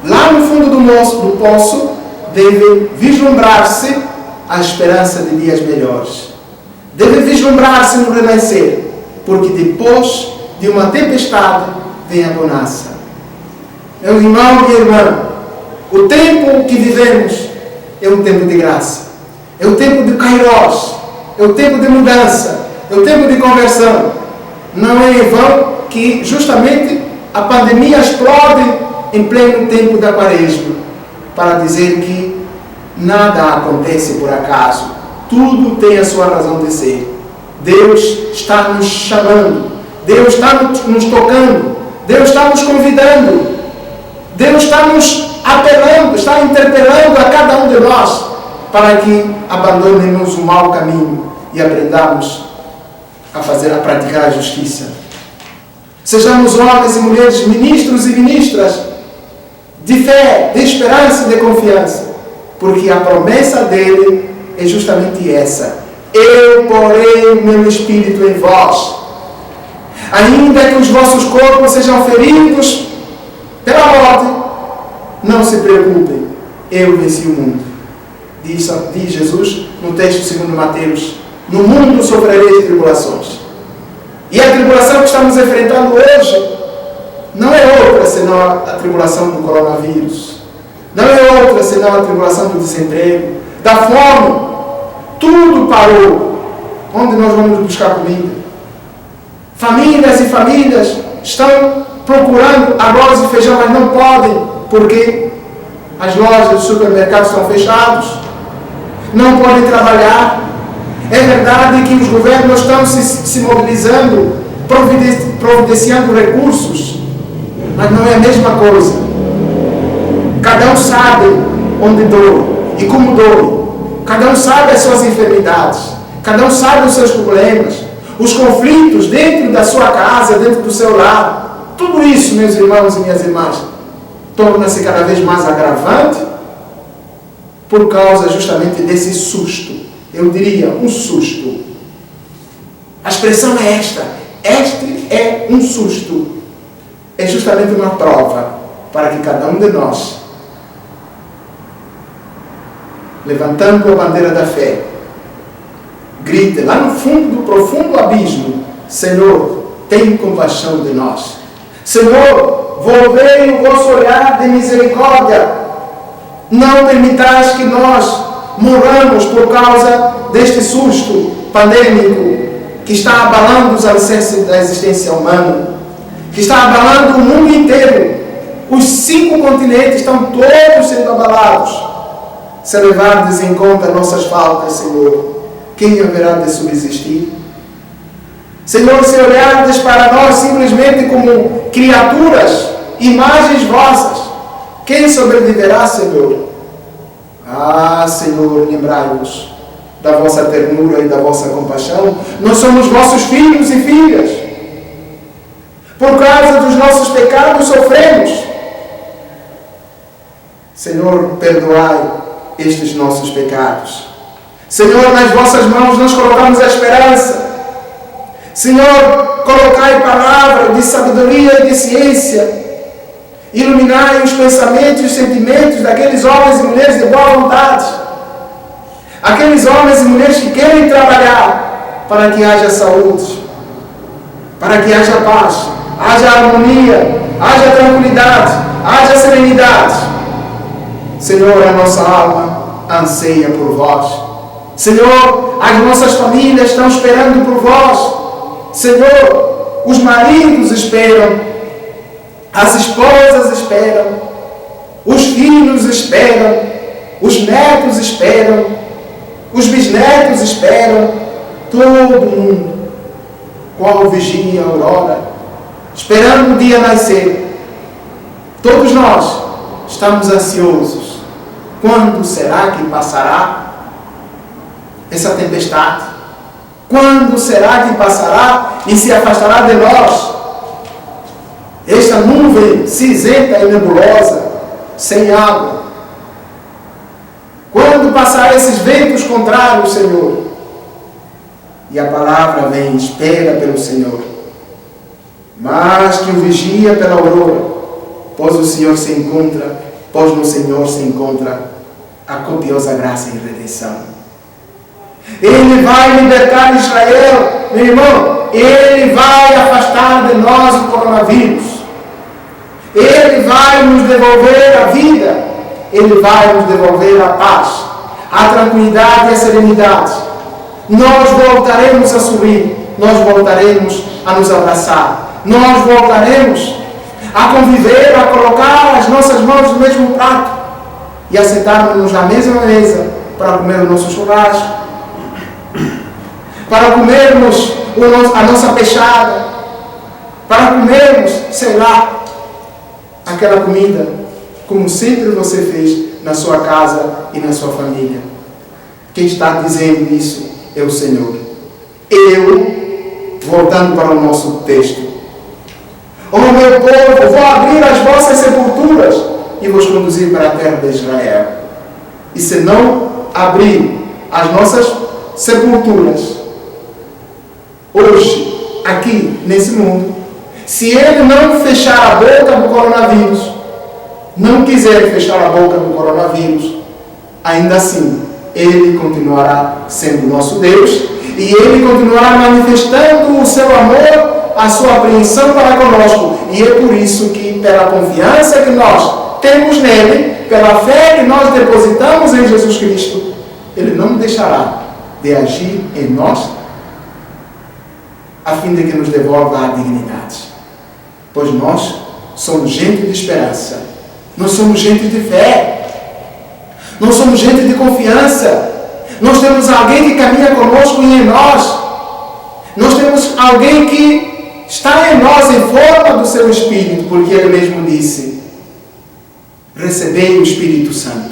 lá no fundo do poço, deve vislumbrar-se a esperança de dias melhores. Deve vislumbrar-se no renascer, porque depois de uma tempestade vem a bonança. Meu irmão e irmã, o tempo que vivemos é um tempo de graça, é o tempo de Kairos, é o tempo de mudança, é o tempo de conversão. Não é em vão que justamente a pandemia explode em pleno tempo da Quaresma, para dizer que nada acontece por acaso, tudo tem a sua razão de ser. Deus está nos chamando, Deus está nos tocando, Deus está nos convidando, Deus está nos apelando, está interpelando a cada um de nós para que abandonemos o mau caminho e aprendamos a praticar a justiça. Sejamos homens e mulheres, ministros e ministras de fé, de esperança e de confiança, porque a promessa dele é justamente essa: eu porei o meu Espírito em vós. Ainda que os vossos corpos sejam feridos pela morte, não se preocupem, eu venci o mundo. Diz Jesus no texto segundo Mateus: no mundo sofrereis tribulações. E a tribulação que estamos enfrentando hoje não é outra senão a tribulação do coronavírus. Não é outra senão a tribulação do desemprego, da fome. Tudo parou. Onde nós vamos buscar comida? Famílias e famílias estão procurando arroz e feijão, mas não podem, porque as lojas dos supermercados estão fechados. Não podem trabalhar. É verdade que os governos estão se mobilizando, providenciando recursos, mas não é a mesma coisa. Cada um sabe onde dói e como dói. Cada um sabe as suas enfermidades. Cada um sabe os seus problemas. Os conflitos dentro da sua casa, dentro do seu lar. Tudo isso, meus irmãos e minhas irmãs, torna-se cada vez mais agravante por causa justamente desse susto. Eu diria, um susto. A expressão é esta. Este é um susto. É justamente uma prova para que cada um de nós, levantando a bandeira da fé, grite lá no fundo do profundo abismo: Senhor, tem compaixão de nós. Senhor, volvei o vosso olhar de misericórdia. Não permitais que nós morramos por causa deste susto pandêmico que está abalando os alicerces da existência humana, que está abalando o mundo inteiro. Os 5 continentes estão todos sendo abalados. Se levardes em conta nossas faltas, Senhor, quem haverá de subsistir? Senhor, se olhardes para nós simplesmente como criaturas, imagens vossas, quem sobreviverá, Senhor? Ah, Senhor, lembrai-vos da vossa ternura e da vossa compaixão. Nós somos vossos filhos e filhas. Por causa dos nossos pecados sofremos. Senhor, perdoai estes nossos pecados. Senhor, nas vossas mãos nós colocamos a esperança. Senhor, colocai palavra de sabedoria e de ciência. Iluminai os pensamentos e os sentimentos daqueles homens e mulheres de boa vontade. Aqueles homens e mulheres que querem trabalhar para que haja saúde, para que haja paz, haja harmonia, haja tranquilidade, haja serenidade. Senhor, a nossa alma anseia por vós. Senhor, as nossas famílias estão esperando por vós. Senhor, os maridos esperam, as esposas esperam, os filhos esperam, os netos esperam, os bisnetos esperam, todo mundo, qual vigia a aurora, esperando o dia nascer. Todos nós estamos ansiosos. Quando será que passará essa tempestade? Quando será que passará e se afastará de nós esta nuvem cinzenta e nebulosa, sem água? Quando passar esses ventos contrários, Senhor? E a palavra vem, espera pelo Senhor. Mas que o vigia pela aurora, pois o Senhor se encontra, pois no Senhor se encontra a copiosa graça e redenção. Ele vai libertar Israel, meu irmão. Ele vai afastar de nós o coronavírus. Ele vai nos devolver a vida. Ele vai nos devolver a paz, a tranquilidade e a serenidade. Nós voltaremos a sorrir. Nós voltaremos a nos abraçar. Nós voltaremos a conviver, a colocar as nossas mãos no mesmo prato e a sentarmos na mesma mesa para comer o nosso churrasco, para comermos a nossa peixada, para comermos, sei lá, aquela comida, como sempre você fez na sua casa e na sua família. Quem está dizendo isso é o Senhor. Voltando para o nosso texto. Ó meu povo, vou abrir as vossas sepulturas e vos conduzir para a terra de Israel. E se não abrir as nossas sepulturas, hoje, aqui, nesse mundo, se ele não fechar a boca do coronavírus, não quiser fechar a boca do coronavírus, ainda assim, ele continuará sendo nosso Deus e ele continuará manifestando o seu amor, a sua apreensão para conosco. E é por isso que, pela confiança que nós temos nele, pela fé que nós depositamos em Jesus Cristo, ele não deixará de agir em nós a fim de que nos devolva a dignidade. Pois nós somos gente de esperança. Nós somos gente de fé. Nós somos gente de confiança. Nós temos alguém que caminha conosco e em nós. Nós temos alguém que está em nós em forma do seu Espírito, porque ele mesmo disse: recebei o Espírito Santo.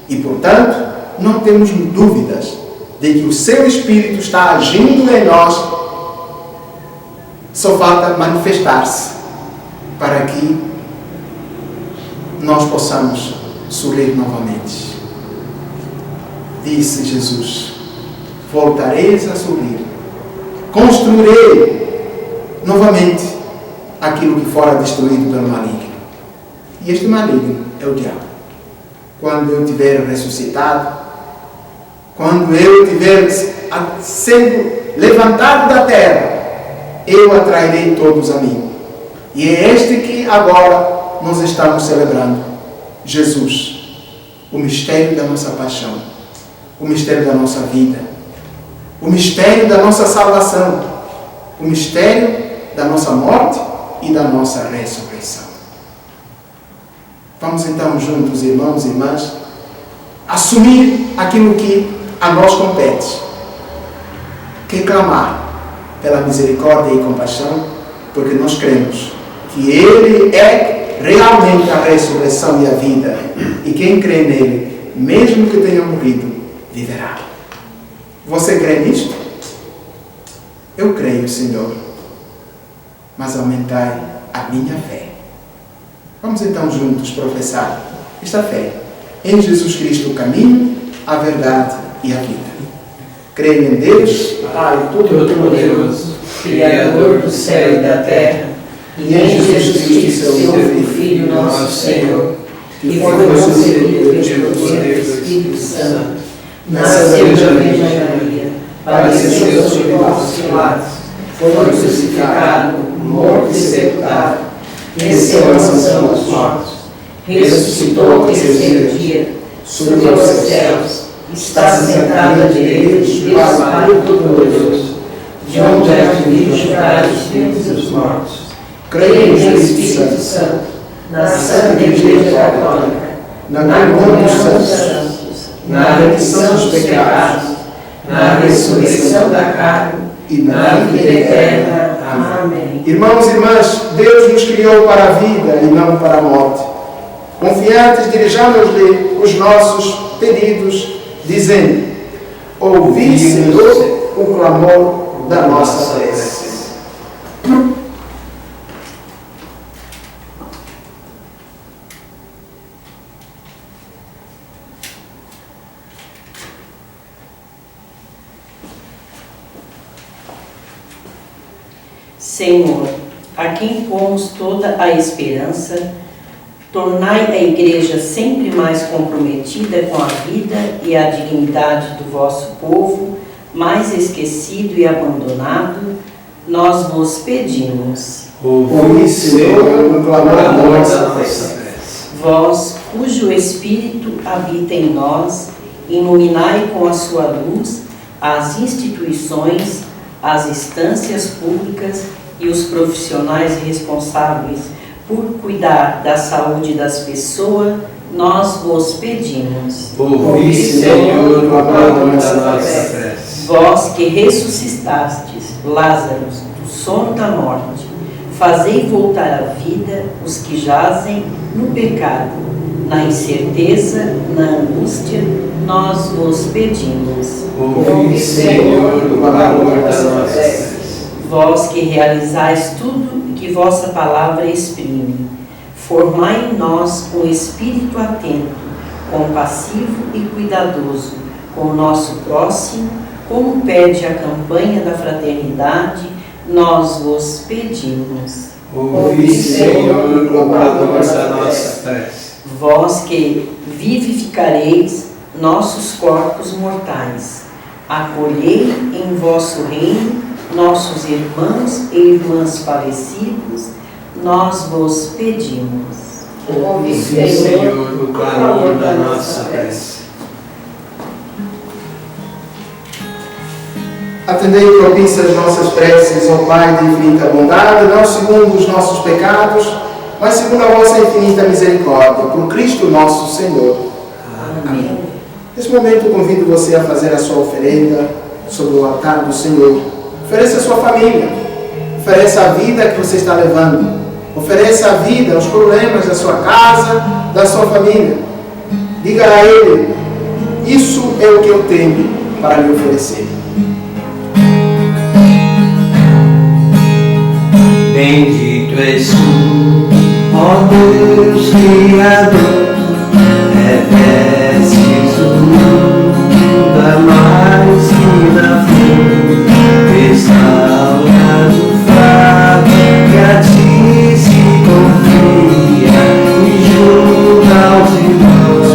E, portanto, não temos dúvidas de que o seu Espírito está agindo em nós. Só falta manifestar-se para que nós possamos sorrir novamente. Disse Jesus: voltareis a sorrir, construirei novamente aquilo que fora destruído pelo maligno. E este maligno é o diabo. Quando eu tiver ressuscitado, quando eu tiver sendo levantado da terra, eu atrairei todos a mim. E é este que agora nós estamos celebrando: Jesus, o mistério da nossa paixão, o mistério da nossa vida, o mistério da nossa salvação, o mistério da nossa morte e da nossa ressurreição. Vamos então juntos, irmãos e irmãs, assumir aquilo que a nós compete, que é clamar pela misericórdia e compaixão, porque nós cremos que Ele é realmente a ressurreição e a vida, e quem crê nele, mesmo que tenha morrido, viverá. Você crê nisto? Eu creio, Senhor, mas aumentai a minha fé. Vamos então juntos professar esta fé em Jesus Cristo, o caminho, a verdade e a vida. Creio em Deus, Pai Todo-Poderoso, Criador do céu e da terra, e em Jesus Cristo, seu Filho, nosso Senhor, que foi concebido pelo poder do Espírito Santo, nasceu da Virgem Maria, padeceu sob nossos Pilatos, foi crucificado, morto e sepultado, desceu à mansão dos mortos, ressuscitou ao terceiro dia, subiu aos céus, está sentado à direita de Deus Pai Todo-Poderoso, de onde há de vir julgar os vivos e os mortos. Creio no Espírito Santo, na Santa Igreja Católica, na comunhão dos santos, na remissão dos pecados, na ressurreição da carne e na vida eterna. Amém. Irmãos e irmãs, Deus nos criou para a vida e não para a morte. Confiantes, dirijamos-lhe os nossos pedidos, dizendo: ouvi, Senhor, o clamor da nossa prece. Senhor, a quem pomos toda a esperança, tornai a Igreja sempre mais comprometida com a vida e a dignidade do vosso povo, mais esquecido e abandonado, nós vos pedimos. Ouvi, Senhor, o clamor da nossa prece. Vós, cujo Espírito habita em nós, iluminai com a sua luz as instituições, as instâncias públicas e os profissionais responsáveis por cuidar da saúde das pessoas, nós vos pedimos. Ouvi, Senhor, o clamor da nossa prece. Vós que ressuscitastes Lázaro do sono da morte, fazei voltar à vida os que jazem no pecado, na incerteza, na angústia, nós vos pedimos. Ouvi, Senhor, o clamor da nossa prece. Vós que realizais tudo que vossa palavra exprime, formai em nós um espírito atento, compassivo e cuidadoso com o nosso próximo, como pede a campanha da fraternidade, nós vos pedimos. Ouvi, Senhor, o clamor da nossa prece. Vós que vivificareis nossos corpos mortais, acolhei em vosso reino nossos irmãos e irmãs falecidos, nós vos pedimos. Ouvi, Senhor, o clamor da nossa prece. Atendei propícias as nossas preces, ó Pai de infinita bondade, não segundo os nossos pecados, mas segundo a vossa infinita misericórdia, por Cristo nosso Senhor. Amém. Nesse momento, convido você a fazer a sua oferenda sobre o altar do Senhor. Ofereça a sua família, ofereça a vida que você está levando, ofereça a vida, os problemas da sua casa, da sua família. Diga a Ele: isso é o que eu tenho para lhe oferecer. Bendito és tu, ó Deus Criador, revestes o mundo da mais fina flor, restaura o fraco que a ti se confia e junta aos irmãos,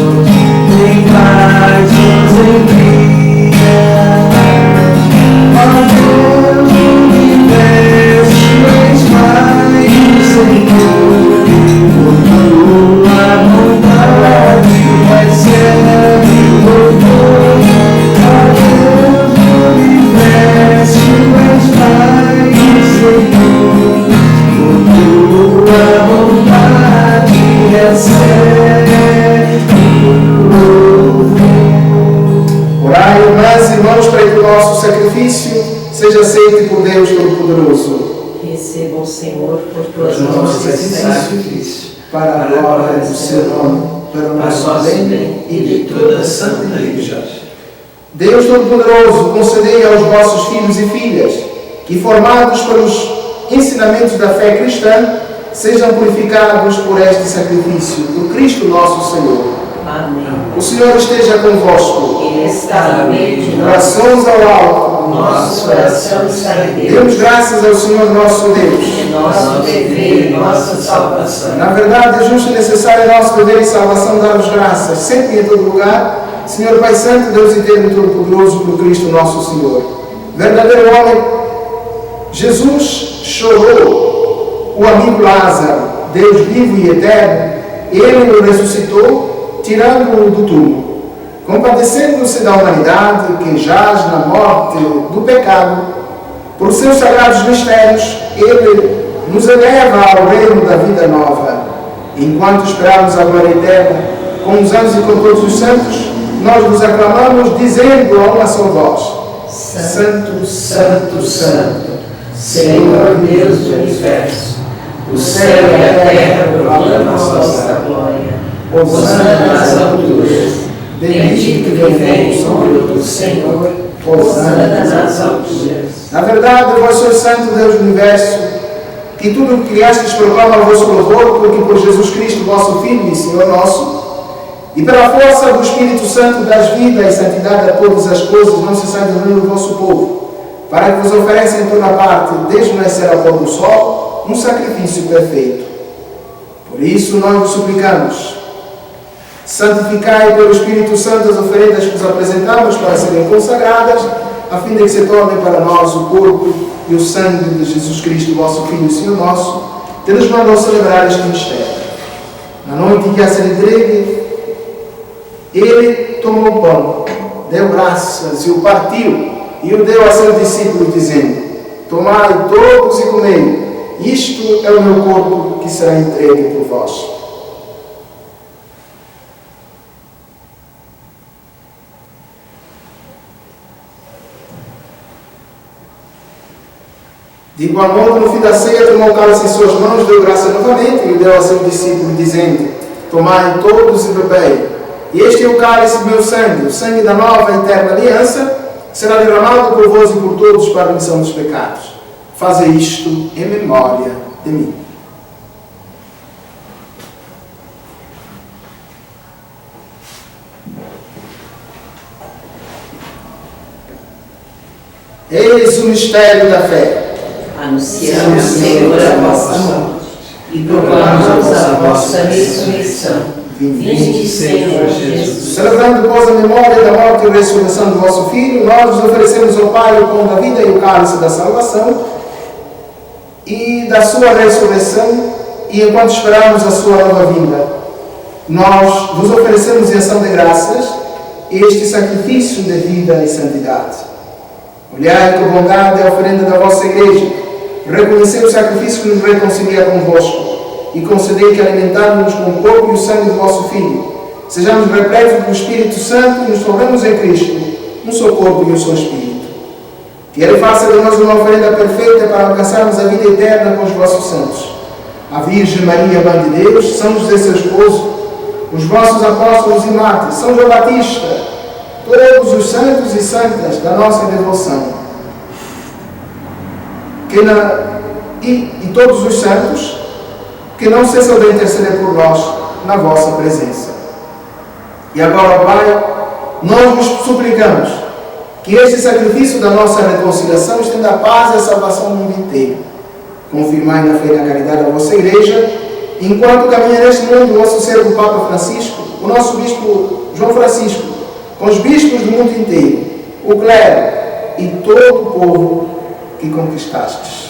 em paz nos envia. Ó Deus do universo, és Pai do Senhor, por tua bondade recebe o louvor. Ó Deus do universo, és Pai do Senhor, por tua bondade recebe o louvor. Orai, irmãs e irmãos, para que o nosso sacrifício seja aceito por Deus Todo-Poderoso. Receba o Senhor por tuas Nosso mãos esse sacrifício, Para a glória do seu nome, para o para nosso nosso bem bem e de toda a Santa Igreja. Deus Todo-Poderoso, concedei aos vossos filhos e filhas que, formados pelos ensinamentos da fé cristã, sejam purificados por este sacrifício, por Cristo nosso Senhor. Amém. O Senhor esteja convosco. Ele está no meio de nós. Orações ao alto. Nosso coração está em Deus. Demos graças ao Senhor nosso Deus. Nosso dever e nossa salvação. Na verdade, é justo e necessário em nosso dever e salvação dar-vos graças, sempre e em todo lugar, Senhor Pai Santo, Deus eterno e todo-poderoso, por Cristo nosso Senhor. Verdadeiro homem, Jesus chorou o amigo Lázaro, Deus vivo e eterno, ele o ressuscitou, tirando-o do túmulo. Compadecendo-se da humanidade que jaz na morte do pecado, por seus sagrados mistérios, ele nos eleva ao reino da vida nova. Enquanto esperamos a glória eterna, com os anjos e com todos os santos, nós vos aclamamos, dizendo a uma só voz: Santo, Santo, Santo, Senhor Deus do universo, o céu e a terra proclamam a vossa glória. Hosana nas alturas. Bendito que vem em nome do Senhor. Hosana nas alturas. Na verdade, vós sois Santo Deus do universo, que tudo o que criastes proclama o vosso louvor, porque por Jesus Cristo, vosso Filho e Senhor nosso, e pela força do Espírito Santo das vida e santidade a todas as coisas, não cessai de unir o vosso povo, para que vos ofereça em toda parte, desde o nascer ao pôr do sol, um sacrifício perfeito. Por isso nós vos suplicamos, santificai pelo Espírito Santo as oferendas que vos apresentamos para serem consagradas, a fim de que se tornem para nós o corpo e o sangue de Jesus Cristo, vosso Filho e Senhor nosso, que nos mandou celebrar este mistério. Na noite em que a ser entregue, ele tomou o pão, deu graças e o partiu, e o deu a seus discípulos, dizendo: Tomai todos e comei, isto é o meu corpo que será entregue por vós. De igual modo, no fim da ceia, tomou o cálice em suas mãos, deu graça novamente e o deu a seus discípulos, dizendo: Tomai todos e bebei, e este é o cálice do meu sangue, o sangue da nova e eterna aliança, será derramado por vós e por todos para a remissão dos pecados. Fazei isto em memória de mim. Eis o mistério da fé. Anunciamos, Senhor, a vossa morte e proclamamos a vossa ressurreição. Vinde, Senhor Jesus. Celebrando, pois, a memória da morte e ressurreição do vosso Filho, nós vos oferecemos ao Pai o pão da vida e o cálice da salvação e da sua ressurreição, e enquanto esperamos a sua nova vinda, nós vos oferecemos em ação de graças este sacrifício de vida e santidade. Olhai com bondade a oferenda da vossa Igreja, reconhecei o sacrifício que nos reconcilia convosco, e concedei que, alimentando-nos com o corpo e o sangue do vosso Filho, sejamos repletos do Espírito Santo e nos tornemos em Cristo um só corpo e um só Espírito. Que Ele faça de nós uma oferenda perfeita para alcançarmos a vida eterna com os vossos santos. A Virgem Maria, Mãe de Deus, São José, seu esposo, os vossos apóstolos e mártires, São João Batista, todos os santos e santas da nossa devoção, e todos os santos que não cessam de interceder por nós na vossa presença. E agora, Pai, nós vos suplicamos que este sacrifício da nossa reconciliação estenda a paz e a salvação no mundo inteiro. Confirmai na fé e na caridade a vossa Igreja, enquanto caminha neste mundo o nosso servo Papa Francisco, o nosso Bispo João Francisco, com os bispos do mundo inteiro, o clero e todo o povo que conquistastes.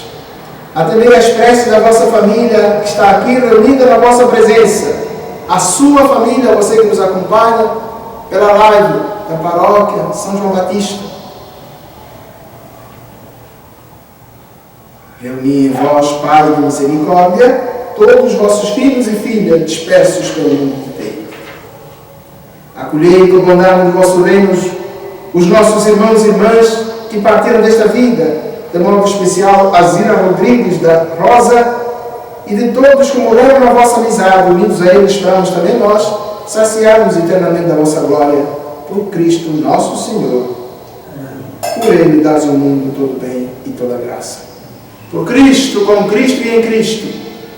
Atendei as preces da vossa família que está aqui reunida na vossa presença, a sua família, você que nos acompanha pela live da paróquia São João Batista. Reuni em vós, Pai de misericórdia, todos os vossos filhos e filhas dispersos pelo mundo inteiro. Acolhei com bondade no vosso reino os nossos irmãos e irmãs que partiram desta vida, de modo especial a Zina Rodrigues da Rosa e de todos que morreram na vossa amizade, unidos a eles, esperamos também nós saciarmos eternamente da vossa glória, por Cristo nosso Senhor. Por Ele dás ao mundo todo bem e toda graça. Por Cristo, com Cristo e em Cristo,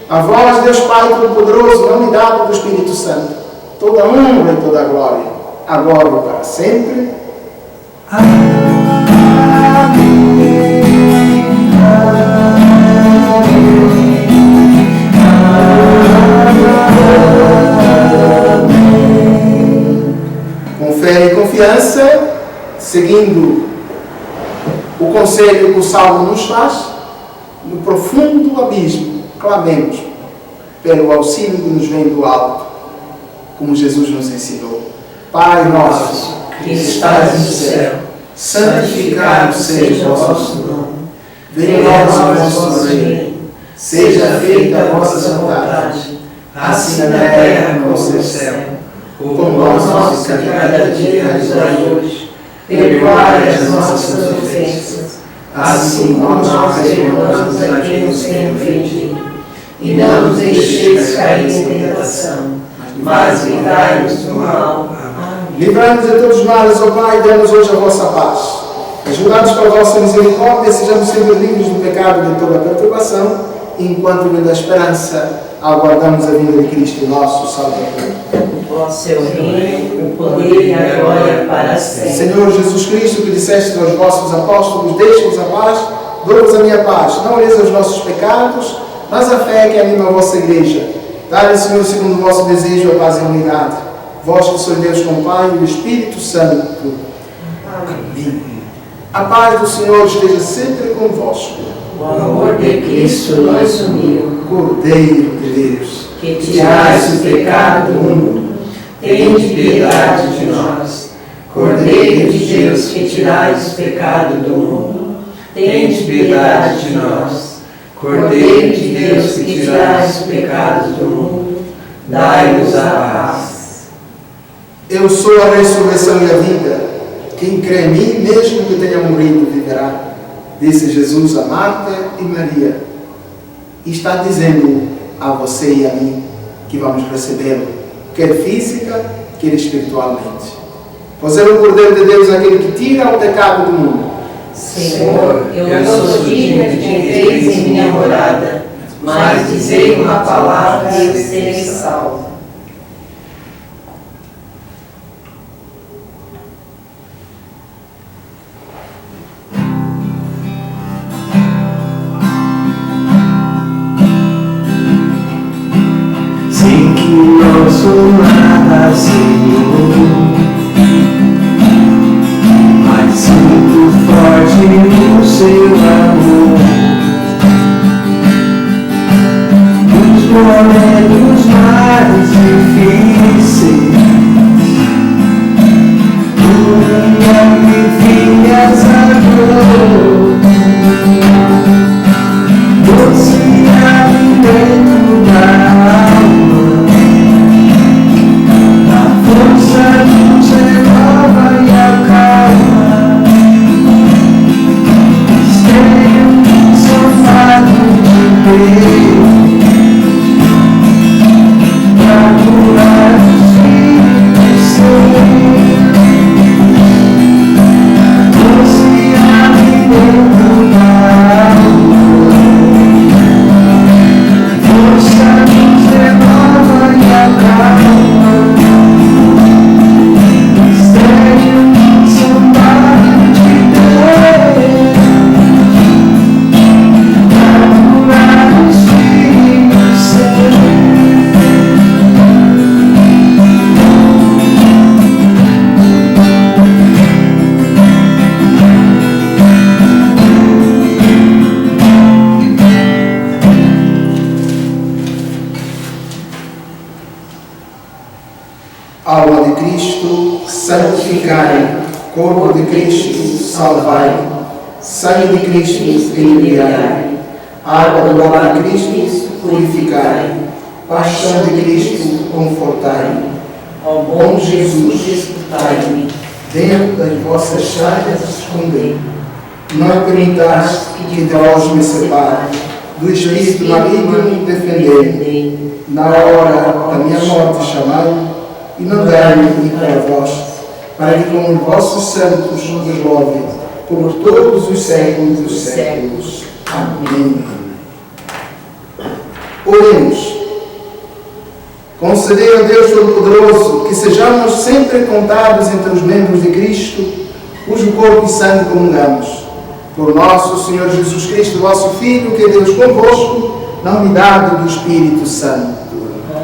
a vós, Deus Pai Todo-Poderoso, na unidade do Espírito Santo, toda honra e toda glória, agora e para sempre. Com fé e confiança, seguindo o conselho que o Salmo nos faz, no profundo abismo, clamemos pelo auxílio que nos vem do alto, como Jesus nos ensinou. Pai nosso, que estás no céu, santificado seja o vosso nome. Venha a nós o vosso reino. Seja feita a vossa vontade, assim na terra como no céu. O pão nosso de cada dia nos dai hoje. Perdoai as nossas ofensas, assim como nós perdoamos a quem nos tem ofendido. E não nos deixeis cair em tentação, mas livrai-nos do mal. Livrai-nos de todos os males, ó Pai, e dai-nos hoje a vossa paz. Ajudados pela vossa misericórdia, sejamos sempre livres do pecado e de toda a perturbação, e enquanto vem da esperança, aguardamos a vinda de Cristo, nosso Salvador. Vosso é o reino, o poder e a glória para sempre. Senhor Jesus Cristo, que disseste aos vossos apóstolos, deixe-vos a paz, dou-vos a minha paz. Não olheis os nossos pecados, mas a fé que anima a vossa igreja. Dai-lhe, Senhor, segundo o vosso desejo, a paz e a unidade. Vós que sois Deus com o Pai e o Espírito Santo. Amém. A paz do Senhor esteja sempre convosco. O amor de Cristo nos uniu. Cordeiro de Deus, Que tirais o pecado do mundo, tende piedade de nós. Cordeiro de Deus, que tirais o pecado do mundo, tende piedade de nós. Cordeiro de Deus, que tirais o pecado do mundo, dai-nos a paz. eu sou a ressurreição e a vida. Quem crê em mim, mesmo que tenha morrido, viverá. Disse Jesus a Marta e Maria. E está dizendo a você e a mim que vamos recebê-lo, quer física, quer espiritualmente. Pois é o Cordeiro de Deus aquele que tira o pecado do mundo. Senhor, eu não sou digna de que entreis em minha morada, mas dizei uma palavra e eu serei salvo. Sei que não sou nada, Senhor, mas sinto forte no seu amor. Nos momentos mais difíceis, tu me envias a dor, doce alimento da alma. Força nos renova e acalma. Estranho, sofado de Deus, pra curar os filhos seus. Doce alimento da alma. Força nos renova e acalma. Alma de Cristo, santificai. Corpo de Cristo, salvai. Sangue de Cristo, enviai. Água do lar de Cristo, purificai. Paixão de Cristo, confortai. Ó bom Jesus, escutai-me. Dentro das vossas chagas, escondei. não permitais que de vós me separe, do espírito maligno defendei-me, na hora da minha morte chamai-me, e não dai-me para vós, para que como vossos santos vos louvem, por todos os séculos dos séculos. Amém. Oremos. Concedei a Deus Todo-Poderoso que sejamos sempre contados entre os membros de Cristo, cujo corpo e sangue comungamos. Por nosso Senhor Jesus Cristo, vosso Filho, que é Deus convosco, na unidade do Espírito Santo.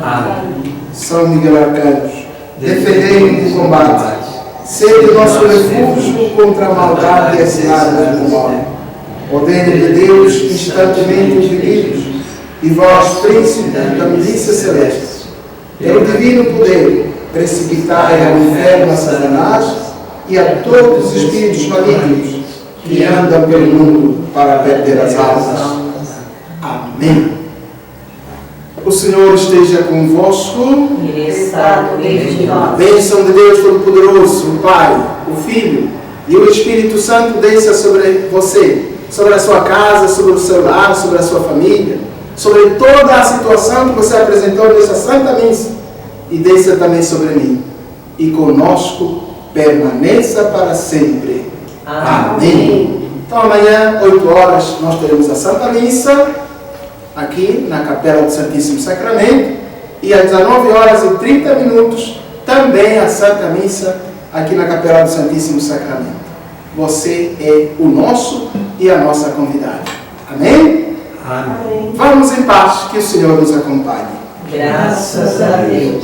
Amém. São Miguel Arcanjo, defendei-me do combate, sede nosso refúgio contra a maldade e as ciladas do mal. Ordem de Deus, instantemente os e vós, príncipe da milícia celeste, pelo divino poder, precipitai ao inferno a Satanás e a todos os espíritos malignos que andam pelo mundo para perder as almas. Amém. O Senhor esteja convosco. Ele está no meio de nós. A bênção de Deus Todo-Poderoso, o Pai, o Filho e o Espírito Santo desça sobre você, sobre a sua casa, sobre o seu lar, sobre a sua família, sobre toda a situação que você apresentou nessa Santa Missa, e desça também sobre mim. E conosco permaneça para sempre. Amém. Então amanhã, 8 horas, nós teremos a Santa Missa, aqui na Capela do Santíssimo Sacramento, e às 19h30, também a Santa Missa, aqui na Capela do Santíssimo Sacramento. Você é o nosso e a nossa convidada. Amém? Amém. Vamos em paz, que o Senhor nos acompanhe. Graças a Deus.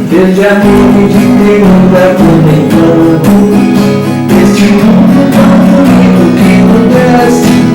Desde a nuvem de ternura comentamos este mundo tão bonito que não desce.